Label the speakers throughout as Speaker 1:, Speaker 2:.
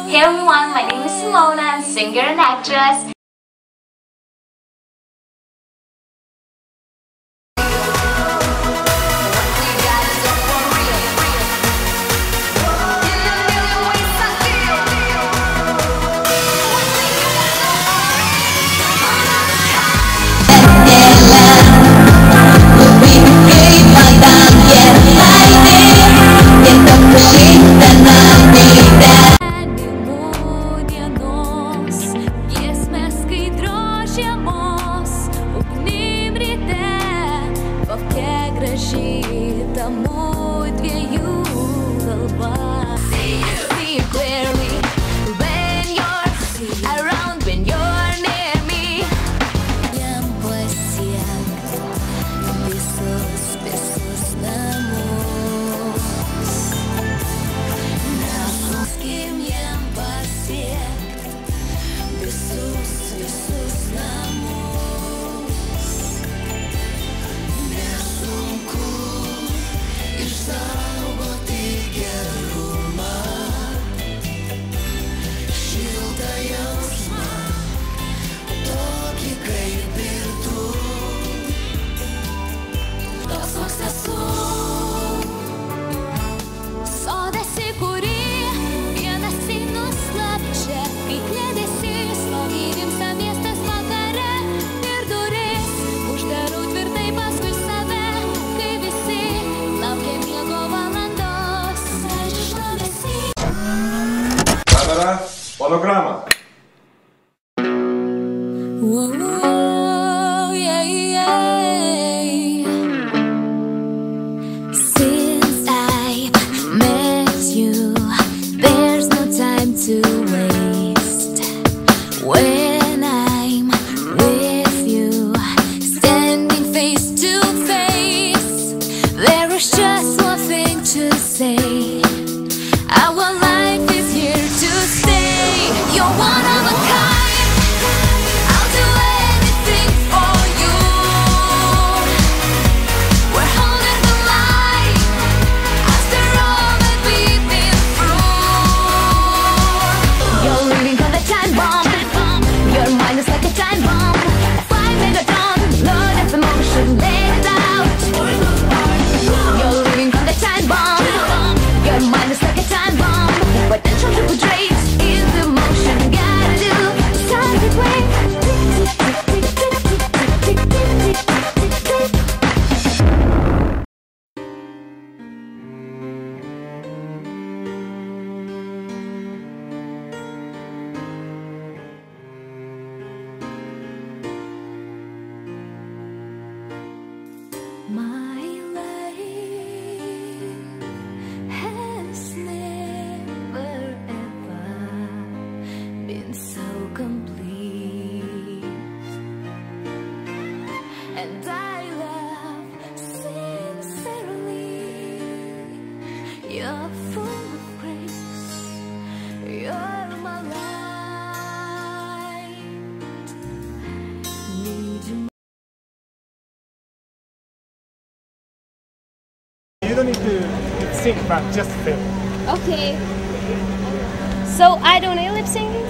Speaker 1: Hey everyone, my name is Simona, singer and actress.
Speaker 2: Holograma.
Speaker 3: Since I met you, there's no time to waste. When I'm with you, standing face to face, there is just one thing to say. Our life is here to stay. You're one of a kind. I'll do anything for you. We're holding the line after all that we've been through. You're living on the time bomb. Your mind is like a time bomb. 5 megaton, load of emotion, let it out. You're living on the time bomb. Your mind is like a time bomb. Potential to portray in the motion. Gotta do something quick. My life has never ever been so complete, and I love sincerely. You're full of grace. You're my light. Need you.
Speaker 4: You don't need to sing, but just feel.
Speaker 5: Okay. So I don't need lip singing?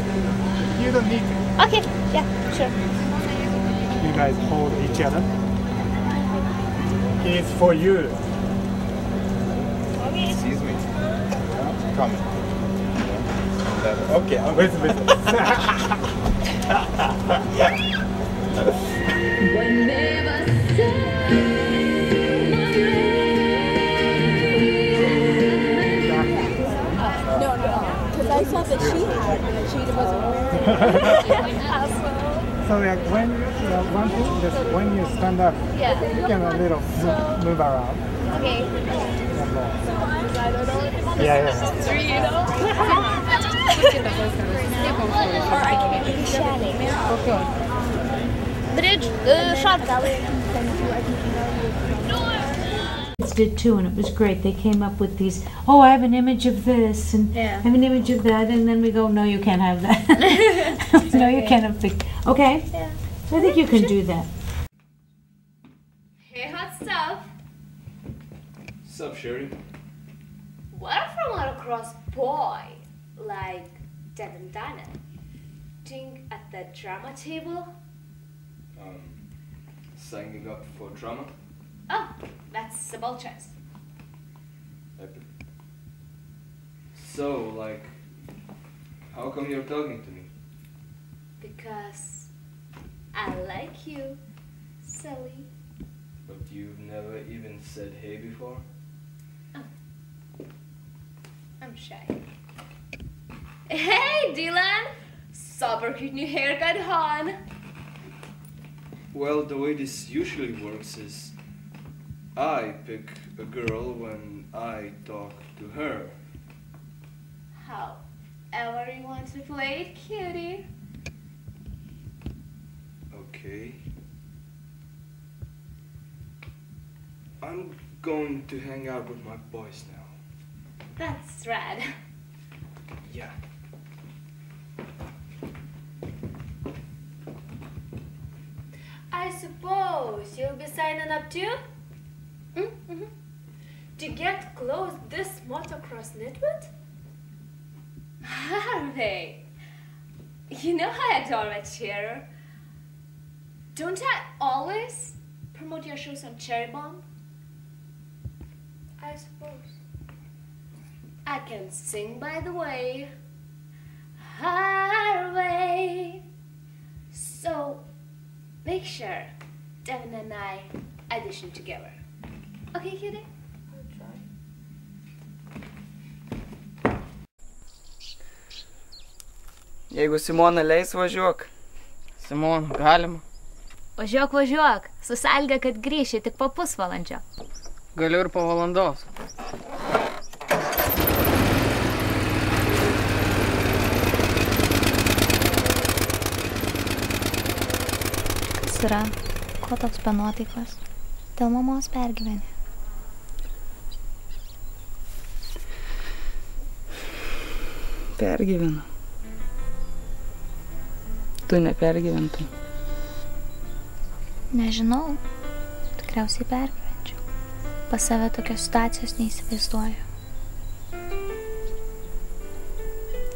Speaker 4: You don't need to.
Speaker 5: Okay, yeah, sure.
Speaker 4: You guys hold each other. It's for you.
Speaker 2: Excuse me. Come. Okay,
Speaker 4: Wait.
Speaker 5: Because I thought that she had and she wasn't wearing
Speaker 4: So like when one thing, just when you stand up,
Speaker 5: Yeah.
Speaker 4: you can a little move around.
Speaker 5: Okay.
Speaker 4: And more.
Speaker 5: I don't know if it's
Speaker 4: Yeah.
Speaker 5: three, you know? Or I can be chatting.
Speaker 4: Okay.
Speaker 5: Bridge, shot.
Speaker 6: Did too, and it was great. They came up with these, oh, I have an image of this, and
Speaker 5: Yeah.
Speaker 6: I have an image of that, and then we go, no, you can't have that. No, you can't have big. Okay?
Speaker 5: Yeah.
Speaker 6: I think you can do that.
Speaker 5: Hey, hot stuff.
Speaker 2: Sup, Sherry?
Speaker 5: What if I want to cross boy? Like
Speaker 1: Dead and Dana. Doing at the drama table?
Speaker 7: Signing up for drama?
Speaker 1: Oh, that's a bold choice.
Speaker 7: So, like, how come you're talking to me?
Speaker 1: Because I like you, silly.
Speaker 7: But you've never even said hey before?
Speaker 1: Oh. I'm shy. Hey, Dylan! Super cute new haircut, hon.
Speaker 7: Well, the way this usually works is I pick a girl when I talk to her.
Speaker 1: However you want to play it, cutie.
Speaker 7: Okay. I'm going to hang out with my boys now.
Speaker 1: That's rad.
Speaker 7: Yeah.
Speaker 1: I suppose you'll be signing up too? Mm-hmm. To get close this motocross nitwit? Harvey, you know I adore my cheerer. Don't I always promote your shows on Cherry Bomb? I suppose. I can sing, by the way. Harvey. So, make sure Devin and I audition together. Okay, cutie? I'll try.
Speaker 8: Jeigu Simona leis, važiuok.
Speaker 9: Simona, galima?
Speaker 10: Važiuok, važiuok. Su sąlyga, kad grįši tik po pusvalandžio.
Speaker 9: Galiu ir po valandos.
Speaker 10: Kas yra? Ko toks be nuotaikos? Dėl mamos pergyveni.
Speaker 8: Pergyvenu. Tu nepergyventum.
Speaker 10: Nežinau. Tikriausiai pergyvenčiau. Pas save tokios situacijos neįsivaizduoju.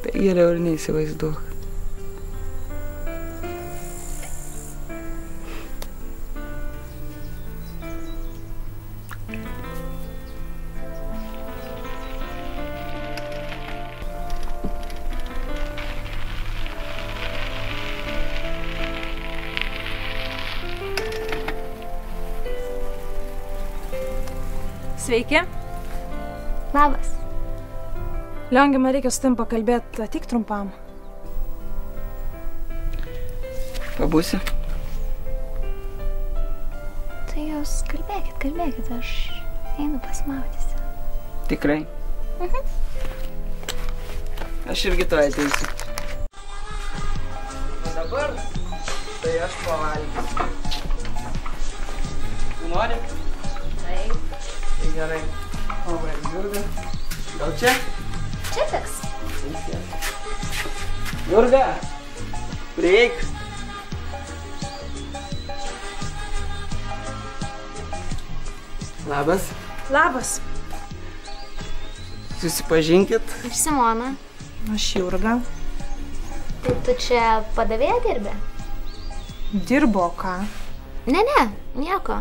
Speaker 8: Tai geriau ir neįsivaizduok.
Speaker 11: Sveiki.
Speaker 10: Labas.
Speaker 11: Liongi, man reikia su tavim pakalbėti tik trumpam.
Speaker 8: Pabūsi?
Speaker 10: Tai jūs kalbėkit, aš einu pasimaudysiu.
Speaker 8: Tikrai? Aš irgi to ateisiu. O dabar tai aš pavalgysiu. Tu nori?
Speaker 10: Taip.
Speaker 8: Tai gerai. O, Jurga. Gal čia?
Speaker 10: Čia tiks.
Speaker 8: Jurga, prieik. Labas.
Speaker 11: Labas.
Speaker 8: Susipažinkit.
Speaker 10: Aš Simona.
Speaker 11: Aš Jurga.
Speaker 10: Tai tu čia padavėja dirbi?
Speaker 11: Dirbo ką?
Speaker 10: Ne, nieko.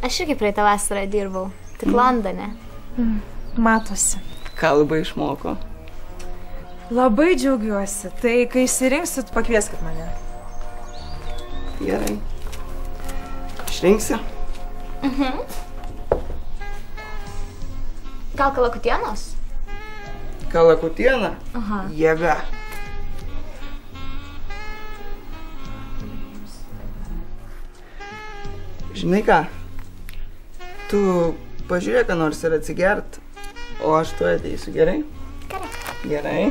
Speaker 10: Aš irgi praeitą vasarą dirbau, tik Londone.
Speaker 11: Matosi.
Speaker 8: Kalbą išmoko.
Speaker 11: Labai džiaugiuosi. Tai kai išsirinksit, pakvieskit mane.
Speaker 8: Gerai. Išrinksi?
Speaker 10: Gal kalakutienos?
Speaker 8: Kalakutiena?
Speaker 10: Aha.
Speaker 8: Jėga. Žinai ką? Tu pažiūrėk, ką nors ir atsigert, o aš tu ateisiu, gerai?
Speaker 10: Gerai.
Speaker 8: Gerai.